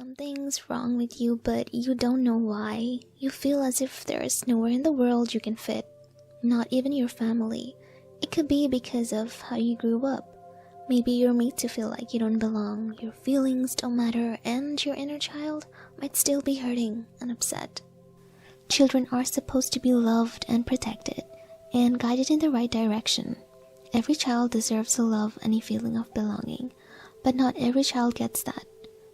Something's wrong with you, but you don't know why. You feel as if there's nowhere in the world you can fit, not even your family. It could be because of how you grew up. Maybe you're made to feel like you don't belong, your feelings don't matter, and your inner child might still be hurting and upset. Children are supposed to be loved and protected, and guided in the right direction. Every child deserves the love and a feeling of belonging, but not every child gets that.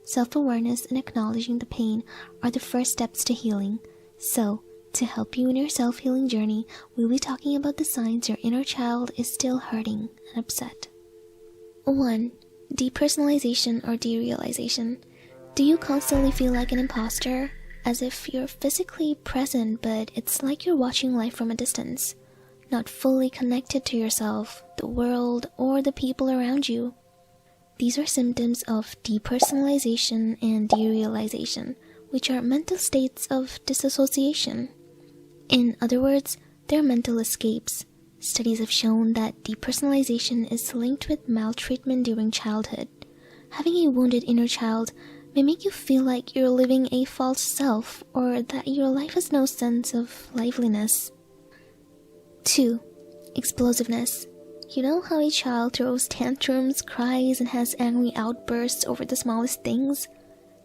Self-awareness and acknowledging the pain are the first steps to healing. So, to help you in your self-healing journey, we'll be talking about the signs your inner child is still hurting and upset. 1. Depersonalization or derealization. Do you constantly feel like an imposter? As if you're physically present, but it's like you're watching life from a distance, not fully connected to yourself, the world, or the people around you. These are symptoms of depersonalization and derealization, which are mental states of disassociation. In other words, they're mental escapes. Studies have shown that depersonalization is linked with maltreatment during childhood. Having a wounded inner child may make you feel like you're living a false self, or that your life has no sense of liveliness. 2. Explosiveness. You know how a child throws tantrums, cries, and has angry outbursts over the smallest things?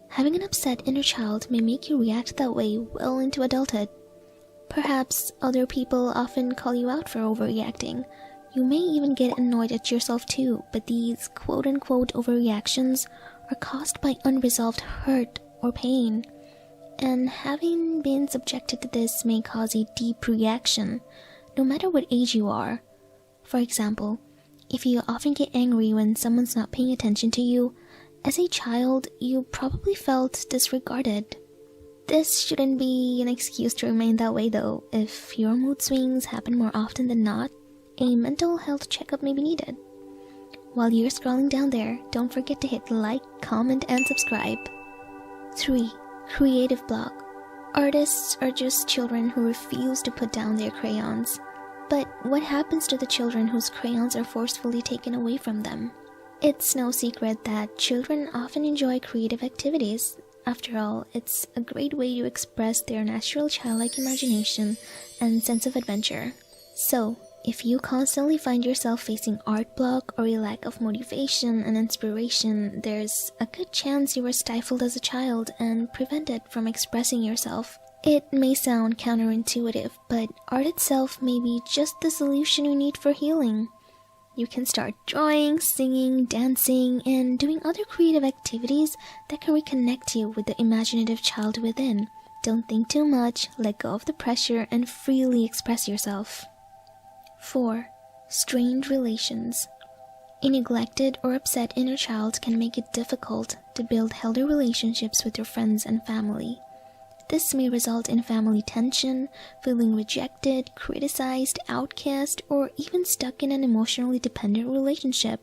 Having an upset inner child may make you react that way well into adulthood. Perhaps other people often call you out for overreacting. You may even get annoyed at yourself too, but these quote-unquote overreactions are caused by unresolved hurt or pain. And having been subjected to this may cause a deep reaction, no matter what age you are. For example, if you often get angry when someone's not paying attention to you, as a child, you probably felt disregarded. This shouldn't be an excuse to remain that way though. If your mood swings happen more often than not, a mental health checkup may be needed. While you're scrolling down there, don't forget to hit like, comment, and subscribe. 3. Creative block. Artists are just children who refuse to put down their crayons. But what happens to the children whose crayons are forcefully taken away from them? It's no secret that children often enjoy creative activities. After all, it's a great way to express their natural childlike imagination and sense of adventure. So, if you constantly find yourself facing art block or a lack of motivation and inspiration, there's a good chance you were stifled as a child and prevented from expressing yourself. It may sound counterintuitive, but art itself may be just the solution you need for healing. You can start drawing, singing, dancing, and doing other creative activities that can reconnect you with the imaginative child within. Don't think too much, let go of the pressure, and freely express yourself. 4. Strained relations. A neglected or upset inner child can make it difficult to build healthy relationships with your friends and family. This may result in family tension, feeling rejected, criticized, outcast, or even stuck in an emotionally dependent relationship.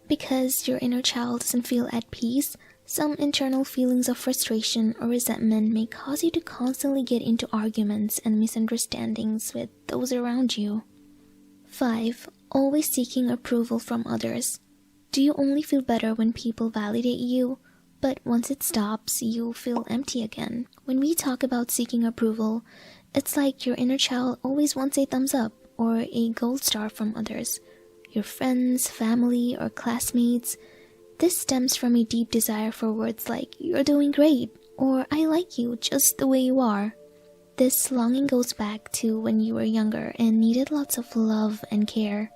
Because your inner child doesn't feel at peace, some internal feelings of frustration or resentment may cause you to constantly get into arguments and misunderstandings with those around you. 5. Always seeking approval from others. Do you only feel better when people validate you? But once it stops, you feel empty again. When we talk about seeking approval, it's like your inner child always wants a thumbs up or a gold star from others, your friends, family, or classmates. This stems from a deep desire for words like, "You're doing great," or "I like you just the way you are." This longing goes back to when you were younger and needed lots of love and care.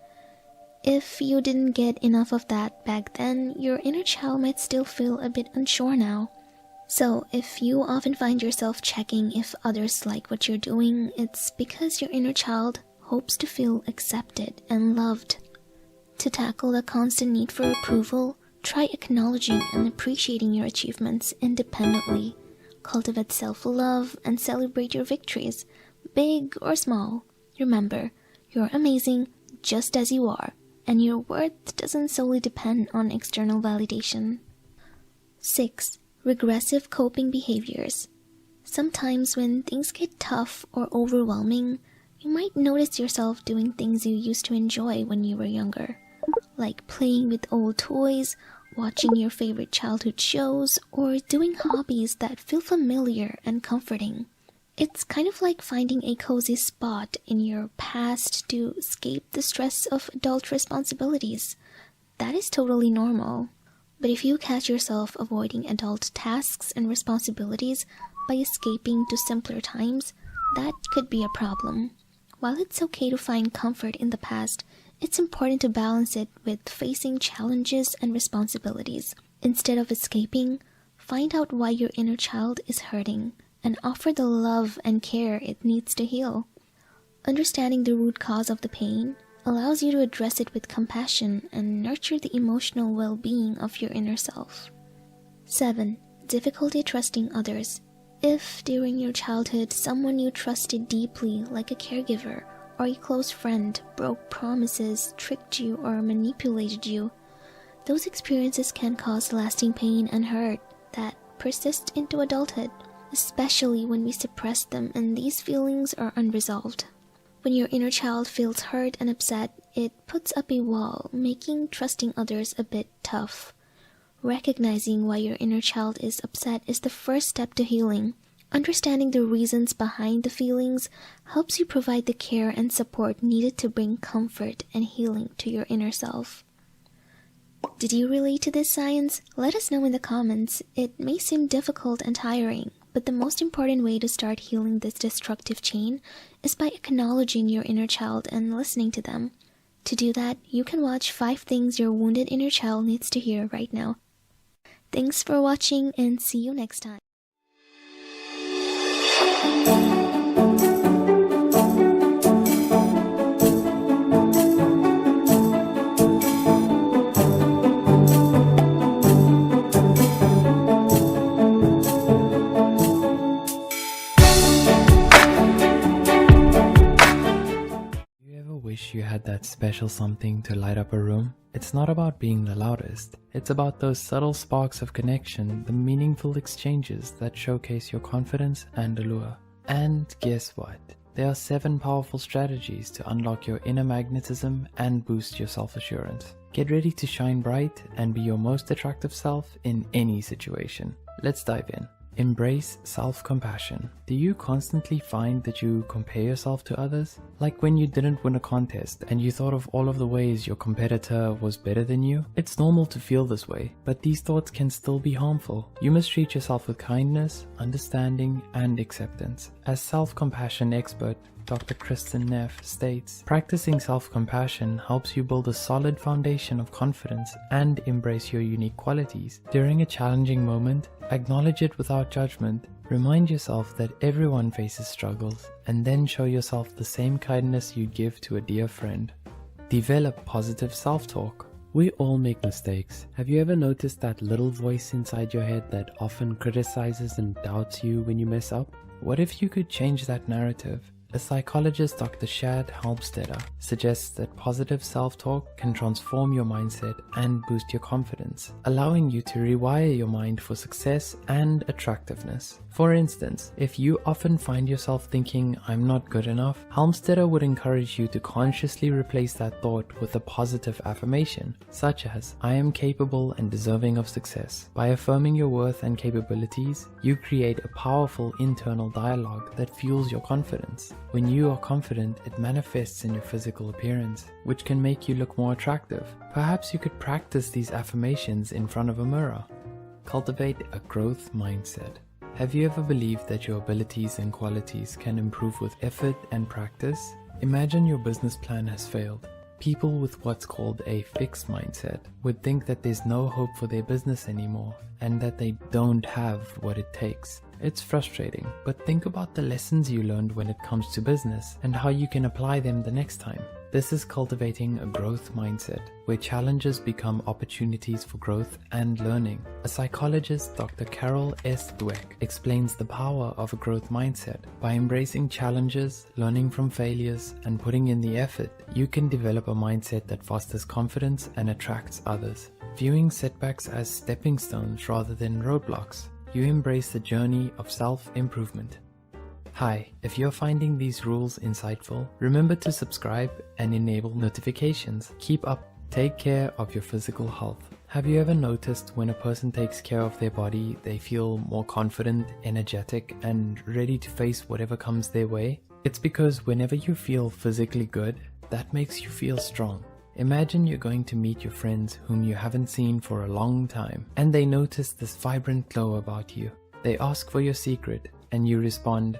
If you didn't get enough of that back then, your inner child might still feel a bit unsure now. So, if you often find yourself checking if others like what you're doing, it's because your inner child hopes to feel accepted and loved. To tackle the constant need for approval, try acknowledging and appreciating your achievements independently. Cultivate self-love and celebrate your victories, big or small. Remember, you're amazing just as you are, and your worth doesn't solely depend on external validation. 6. Regressive coping behaviors. Sometimes when things get tough or overwhelming, you might notice yourself doing things you used to enjoy when you were younger, like playing with old toys, watching your favorite childhood shows, or doing hobbies that feel familiar and comforting. It's kind of like finding a cozy spot in your past to escape the stress of adult responsibilities. That is totally normal. But if you catch yourself avoiding adult tasks and responsibilities by escaping to simpler times, that could be a problem. While it's okay to find comfort in the past, it's important to balance it with facing challenges and responsibilities. Instead of escaping, find out why your inner child is hurting and offer the love and care it needs to heal. Understanding the root cause of the pain allows you to address it with compassion and nurture the emotional well-being of your inner self. 7. Difficulty trusting others. If, during your childhood, someone you trusted deeply, like a caregiver or a close friend, broke promises, tricked you, or manipulated you, those experiences can cause lasting pain and hurt that persist into adulthood, especially when we suppress them and these feelings are unresolved. When your inner child feels hurt and upset, it puts up a wall, making trusting others a bit tough. Recognizing why your inner child is upset is the first step to healing. Understanding the reasons behind the feelings helps you provide the care and support needed to bring comfort and healing to your inner self. Did you relate to this science? Let us know in the comments. It may seem difficult and tiring, but the most important way to start healing this destructive chain is by acknowledging your inner child and listening to them. To do that, you can watch 5 things your wounded inner child needs to hear right now. Thanks for watching and see you next time. Wish you had that special something to light up a room? It's not about being the loudest. It's about those subtle sparks of connection, the meaningful exchanges that showcase your confidence and allure. And guess what? There are 7 powerful strategies to unlock your inner magnetism and boost your self-assurance. Get ready to shine bright and be your most attractive self in any situation. Let's dive in. Embrace self-compassion. Do you constantly find that you compare yourself to others? Like when you didn't win a contest and you thought of all of the ways your competitor was better than you? It's normal to feel this way, but these thoughts can still be harmful. You must treat yourself with kindness, understanding, and acceptance. As self-compassion expert, Dr. Kristen Neff states, practicing self-compassion helps you build a solid foundation of confidence and embrace your unique qualities. During a challenging moment, acknowledge it without judgment. Remind yourself that everyone faces struggles, and then show yourself the same kindness you'd give to a dear friend. Develop positive self-talk. We all make mistakes. Have you ever noticed that little voice inside your head that often criticizes and doubts you when you mess up? What if you could change that narrative? A psychologist, Dr. Shad Halmstetter, suggests that positive self-talk can transform your mindset and boost your confidence, allowing you to rewire your mind for success and attractiveness. For instance, if you often find yourself thinking, "I'm not good enough," Halmstetter would encourage you to consciously replace that thought with a positive affirmation, such as, "I am capable and deserving of success." By affirming your worth and capabilities, you create a powerful internal dialogue that fuels your confidence. When you are confident, it manifests in your physical appearance, which can make you look more attractive. Perhaps you could practice these affirmations in front of a mirror. Cultivate a growth mindset. Have you ever believed that your abilities and qualities can improve with effort and practice? Imagine your business plan has failed. People with what's called a fixed mindset would think that there's no hope for their business anymore and that they don't have what it takes. It's frustrating, but think about the lessons you learned when it comes to business and how you can apply them the next time. This is cultivating a growth mindset, where challenges become opportunities for growth and learning. A psychologist, Dr. Carol S. Dweck, explains the power of a growth mindset. By embracing challenges, learning from failures, and putting in the effort, you can develop a mindset that fosters confidence and attracts others. Viewing setbacks as stepping stones rather than roadblocks, you embrace the journey of self-improvement. Hi, if you're finding these rules insightful, remember to subscribe and enable notifications. Keep up, take care of your physical health. Have you ever noticed when a person takes care of their body, they feel more confident, energetic, and ready to face whatever comes their way? It's because whenever you feel physically good, that makes you feel strong. Imagine you're going to meet your friends whom you haven't seen for a long time, and they notice this vibrant glow about you. They ask for your secret, and you respond,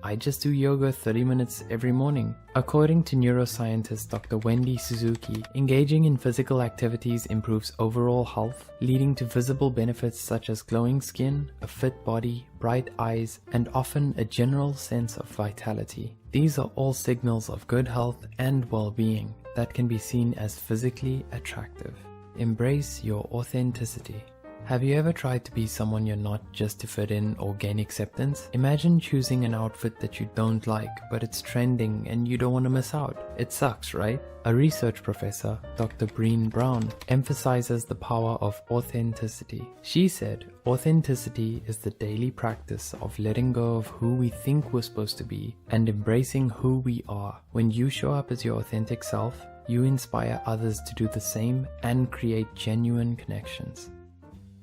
"I just do yoga 30 minutes every morning." According to neuroscientist Dr. Wendy Suzuki, engaging in physical activities improves overall health, leading to visible benefits such as glowing skin, a fit body, bright eyes, and often a general sense of vitality. These are all signals of good health and well-being that can be seen as physically attractive. Embrace your authenticity. Have you ever tried to be someone you're not just to fit in or gain acceptance? Imagine choosing an outfit that you don't like, but it's trending and you don't want to miss out. It sucks, right? A research professor, Dr. Breen Brown, emphasizes the power of authenticity. She said, "Authenticity is the daily practice of letting go of who we think we're supposed to be and embracing who we are. When you show up as your authentic self, you inspire others to do the same and create genuine connections."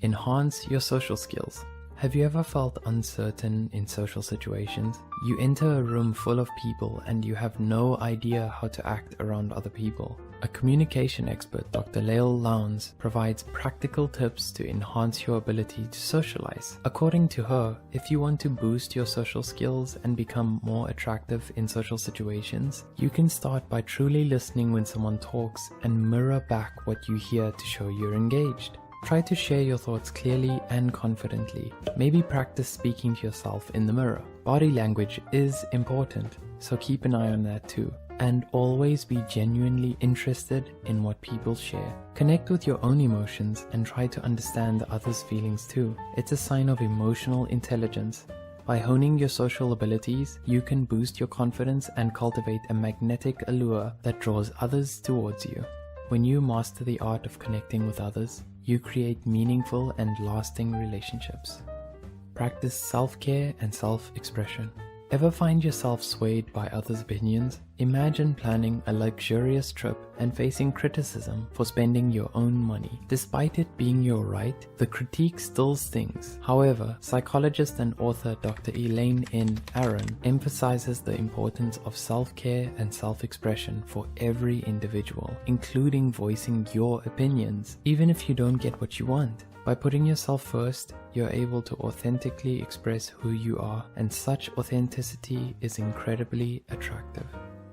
Enhance your social skills. Have you ever felt uncertain in social situations? You enter a room full of people and you have no idea how to act around other people. A communication expert, Dr. Lael Lowndes, provides practical tips to enhance your ability to socialize. According to her, if you want to boost your social skills and become more attractive in social situations, you can start by truly listening when someone talks and mirror back what you hear to show you're engaged. Try to share your thoughts clearly and confidently. Maybe practice speaking to yourself in the mirror. Body language is important, so keep an eye on that too. And always be genuinely interested in what people share. Connect with your own emotions and try to understand others' feelings too. It's a sign of emotional intelligence. By honing your social abilities, you can boost your confidence and cultivate a magnetic allure that draws others towards you. When you master the art of connecting with others, you create meaningful and lasting relationships. Practice self-care and self-expression. Ever find yourself swayed by others' opinions? Imagine planning a luxurious trip and facing criticism for spending your own money. Despite it being your right, the critique still stings. However, psychologist and author Dr. Elaine N. Aron emphasizes the importance of self-care and self-expression for every individual, including voicing your opinions, even if you don't get what you want. By putting yourself first, you're able to authentically express who you are, and such authenticity is incredibly attractive.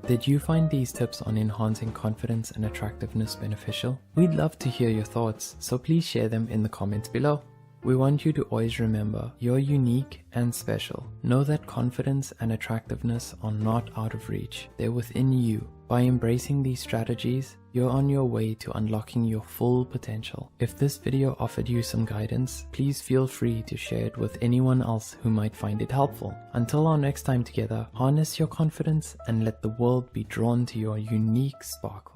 Did you find these tips on enhancing confidence and attractiveness beneficial? We'd love to hear your thoughts, so please share them in the comments below. We want you to always remember, you're unique and special. Know that confidence and attractiveness are not out of reach, they're within you. By embracing these strategies, you're on your way to unlocking your full potential. If this video offered you some guidance, please feel free to share it with anyone else who might find it helpful. Until our next time together, harness your confidence and let the world be drawn to your unique sparkle.